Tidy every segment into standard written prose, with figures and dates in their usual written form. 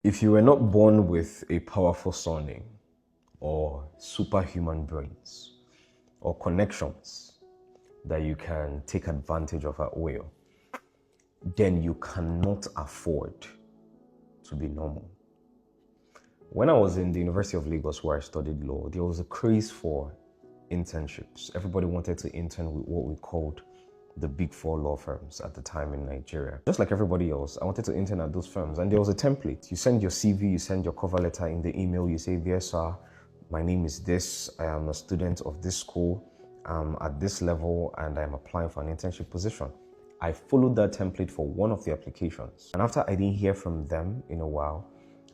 If you were not born with a powerful surname or superhuman brains or connections that you can take advantage of at will, then you cannot afford to be normal. When I was in the University of Lagos where I studied law, there was a craze for internships. Everybody wanted to intern with what we called the big four law firms at the time in Nigeria. Just like everybody else, I wanted to intern at those firms. And there was a template. You send your CV, you send your cover letter in the email, you say, "Dear sir, my name is this, I am a student of this school, I'm at this level, and I'm applying for an internship position." I followed that template for one of the applications. And after I didn't hear from them in a while,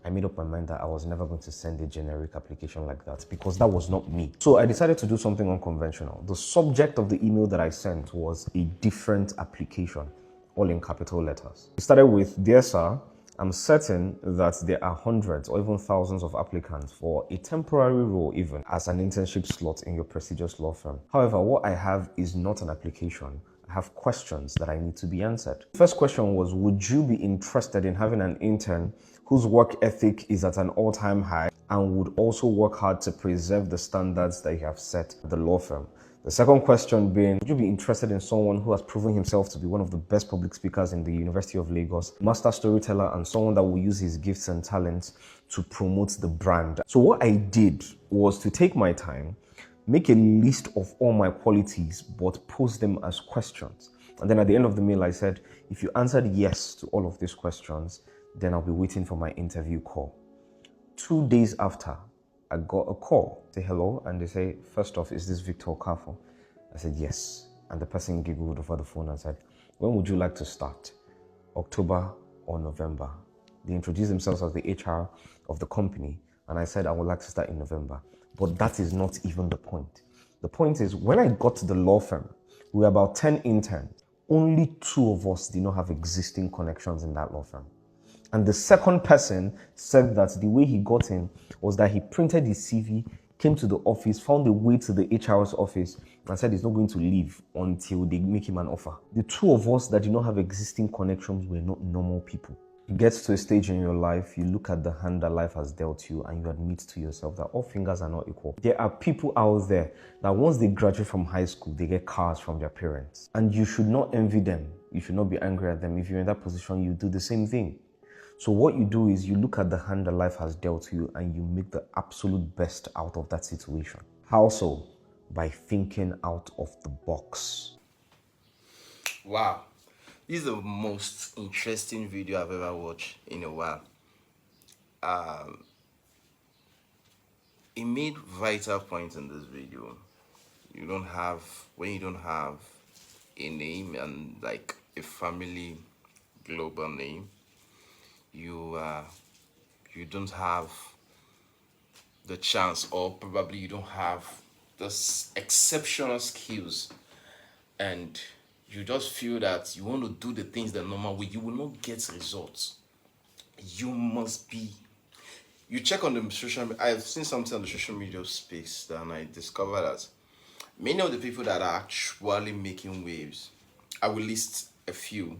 I made up my mind that I was never going to send a generic application like that because that was not me. So I decided to do something unconventional. The subject of the email that I sent was a different application, all in capital letters. It started with, "Dear sir, I'm certain that there are hundreds or even thousands of applicants for a temporary role even as an internship slot in your prestigious law firm. However, what I have is not an application. I have questions that I need to be answered." The first question was, would you be interested in having an intern whose work ethic is at an all-time high and would also work hard to preserve the standards that you have set at the law firm? The second question being, would you be interested in someone who has proven himself to be one of the best public speakers in the University of Lagos, master storyteller, and someone that will use his gifts and talents to promote the brand? So what I did was to take my time, make a list of all my qualities, but post them as questions. And then at the end of the mail, I said, if you answered yes to all of these questions, then I'll be waiting for my interview call. 2 days after, I got a call, say hello, and they say, "First off, is this Victor Kafo?" I said, "Yes." And the person giggled over the phone and said, "When would you like to start? October or November?" They introduced themselves as the HR of the company, and I said, "I would like to start in November." But that is not even the point. The point is, when I got to the law firm, we were about 10 interns. Only 2 of us did not have existing connections in that law firm. And the second person said that the way he got in was that he printed his CV, came to the office, found a way to the HR's office, and said he's not going to leave until they make him an offer. The 2 of us that did not have existing connections were not normal people. It gets to a stage in your life, you look at the hand that life has dealt you and you admit to yourself that all fingers are not equal. There are people out there that once they graduate from high school, they get cars from their parents. And you should not envy them. You should not be angry at them. If you're in that position, you do the same thing. So what you do is you look at the hand that life has dealt you and you make the absolute best out of that situation. How so? By thinking out of the box. Wow, this is the most interesting video I've ever watched in a while. It made vital points in this video. When you don't have a name and like a family global name, you don't have the chance, or probably you don't have this exceptional skills, and you just feel that you want to do the things the normal way, you will not get results. You check on the social media. I've seen something on the social media space, and I discovered that many of the people that are actually making waves, I will list a few.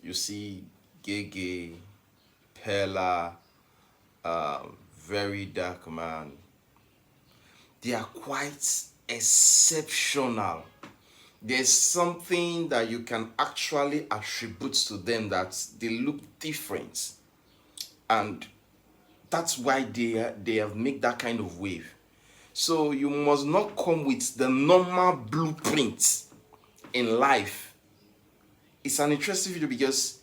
You see Gege, Pella, Very Dark Man. They are quite exceptional. There's something that you can actually attribute to them, that they look different, and that's why they have made that kind of wave. So you must not come with the normal blueprint in life. It's an interesting video because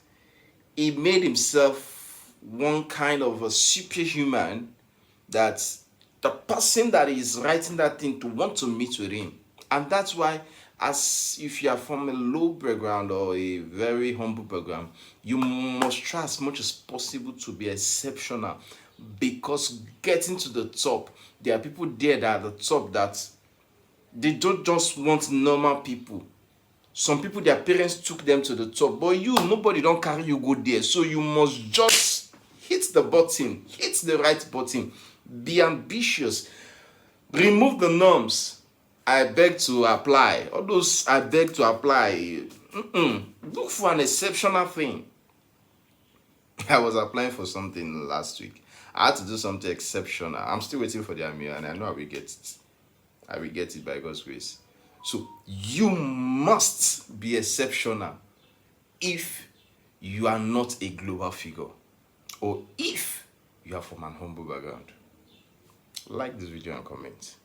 he made himself one kind of a superhuman that the person that is writing that thing to want to meet with him. And that's why, as if you are from a low background or a very humble background, you must try as much as possible to be exceptional, because getting to the top, there are people there that are at the top that they don't just want normal people. Some people, their parents took them to the top, but nobody don't carry you go there. So you must just hit the button, hit the right button, be ambitious, remove the norms. I beg to apply. All those I beg to apply. Look for an exceptional thing. I was applying for something last week. I had to do something exceptional. I'm still waiting for the Amir, and I know I will get it. I will get it by God's grace. So you must be exceptional if you are not a global figure, or if you are from an humble background. Like this video and comment.